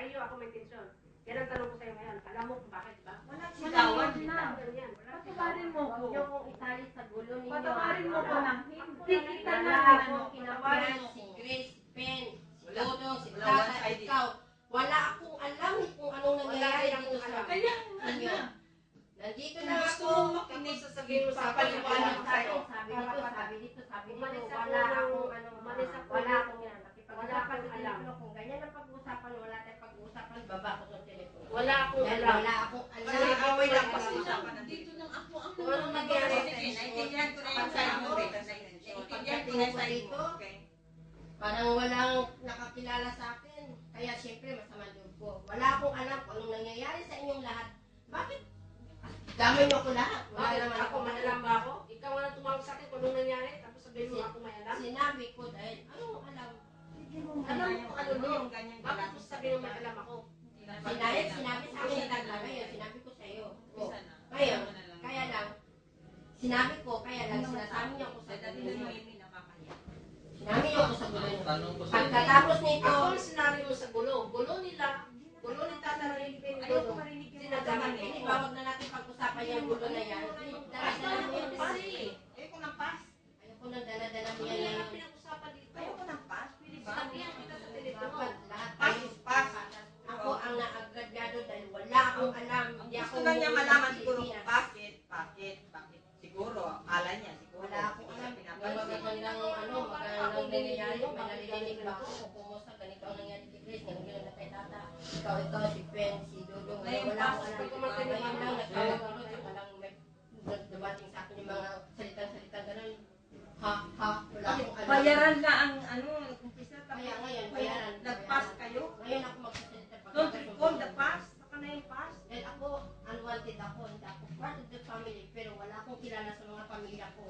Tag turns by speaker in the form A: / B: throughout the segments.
A: iyo, ako may intensyon. Yan ang tanong ko sa'yo ngayon. Alam mo kung bakit ba?
B: Wala sigawan
A: lang.
B: Patawarin mo ko.
C: Huwag niyo kong itali sa gulo ninyo.
B: Patawarin mo ko lang. Hindi kita na
C: Wala
B: lang.
C: akong kinabayan si Grace Pen, si Dodo, si Tata, ikaw. Wala akong alam kung anong nangyayari dito sa
B: Kaya
C: inyo. Nandito na
B: gusto
C: ako.
B: mo makinig sasabihin mo sa
C: Paliwanag
B: paliwanag
C: sa'yo.
B: sa'yo.
C: Sabi dito, wala
A: Umalis ako
C: wala
A: ng-
C: akong yan.
A: wala akong alam.
C: Kung ganyan ang pag-uusapan, wala tayong pag-uusapan, baba ko ng telepono.
A: Wala akong
C: Dahil
A: alam.
C: wala akong alam.
B: Kasi away lang
A: Wala
B: kasi
A: akong
B: siya.
A: alam.
B: Nandito lang ako.
A: Kung anong nangyari,
B: Naintindihan ko na yung sa'yo mo. Naintindihan ko na yung sa'yo mo. Okay.
C: Parang walang nakakilala sa akin. Kaya siyempre masama loob ko. Wala akong alam kung anong nangyayari sa inyong lahat. Bakit? Damay niyo ako lahat. Wala
A: Bakit?
C: naman
A: Ako may alam ba ako? Ikaw ang tumawag sa akin kung anong nangyari, tapos sabihin mo ako may alam?
C: Sinabi ko dahil, anong alam?
A: Alam mo kung ano doon. Bakit mo sabihin mo may alam ako?
C: Sinabi sa akin na ngayon, sinabi ko sa iyo. Ngayon, kaya lang, sinabi ko, kaya lang, sinasabi niyo ako sa gulo. Sinabi niyo ako sa gulo. Pagkatapos nito,
A: Ako ang sinabi mo sa gulo. Gulo nila. Gulo ni Tata Rilipin.
C: ayoko marinig yung
A: Sinagaman
C: sinasabi.
A: mo.
C: Huwag na natin pag-usapan yung gulo na yan. Dala-dala mo yan.
B: Ayoko ng pass.
C: Ayoko na dala-dala mo
A: Ano
C: yan.
A: yung pinag-usapan dito?
B: Ayoko ng pass. Pwede ba?
A: Sabihan kita sa telepono.
C: Dapat lahat
B: Pass
C: tayo.
B: is pass.
C: Ako ang naagradyado dahil wala akong alam. Hindi ako
B: Gusto lang niya malaman siguro kung
C: Pilipinas.
B: bakit. Siguro, akala niya siguro.
C: Wala akong alam. May magandang magandang nangyayari. May nalilinig ba ako kung kumusta ganito ang nangyari kay Grace. Ganito na kay Tata. Ikaw, si Pen, si Dodo. Wala akong alam. Ngayon lang, nagtawag ako. Saka lang may dumating sa akin yung mga salitang gano'n. Wala akong alam.
B: Bayaran na ang umpisa.
C: Kaya ngayon, bayaran.
B: Nag-pass kayo.
C: Ngayon ako magsasalita.
B: Don't recall the pass. Baka na yung pass.
C: Dahil ako, unwanted ako. Hindi ako part of the family. Pero wala akong kilala sa mga pamilya ko.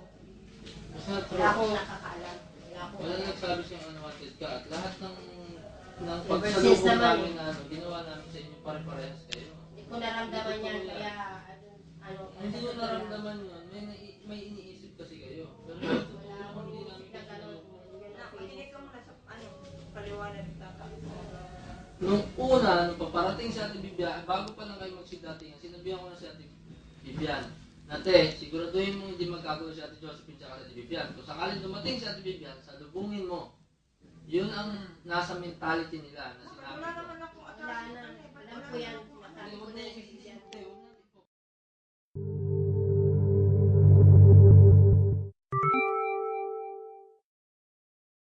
C: Wala akong nakakaalam.
D: Wala nagsabi siyang unwanted ka at lahat ng
C: Since
D: pagsalubong
C: naman-
D: namin na ginawa namin sa inyo pare-parehas kayo.
C: Hindi ko naramdaman yan. Kaya,
D: Hindi ko naramdaman yun. May iniisip kasi kayo. Pero
C: Wala akong
D: hindi
C: inisip
D: namin
C: na
D: kasi
C: gano'n. Yun ang feeling.
B: Nakikinig ka muna sa paliwanag ng tata.
D: Nung una, nung paparating si Ate Bibian, bago pa lang kayo magsidatingan, sinabihan ko na si Ate Bibian, Ate, siguraduhin mo hindi magkagulo si Ate Josephine sa Ate Bibian. Kung sakaling dumating si Ate Bibian, salubungin mo. Yun ang nasa mentality nila na sinabi
B: Wala
D: ko.
B: naman akong
C: Wala na. Alam ko yan.
D: Hindi mo na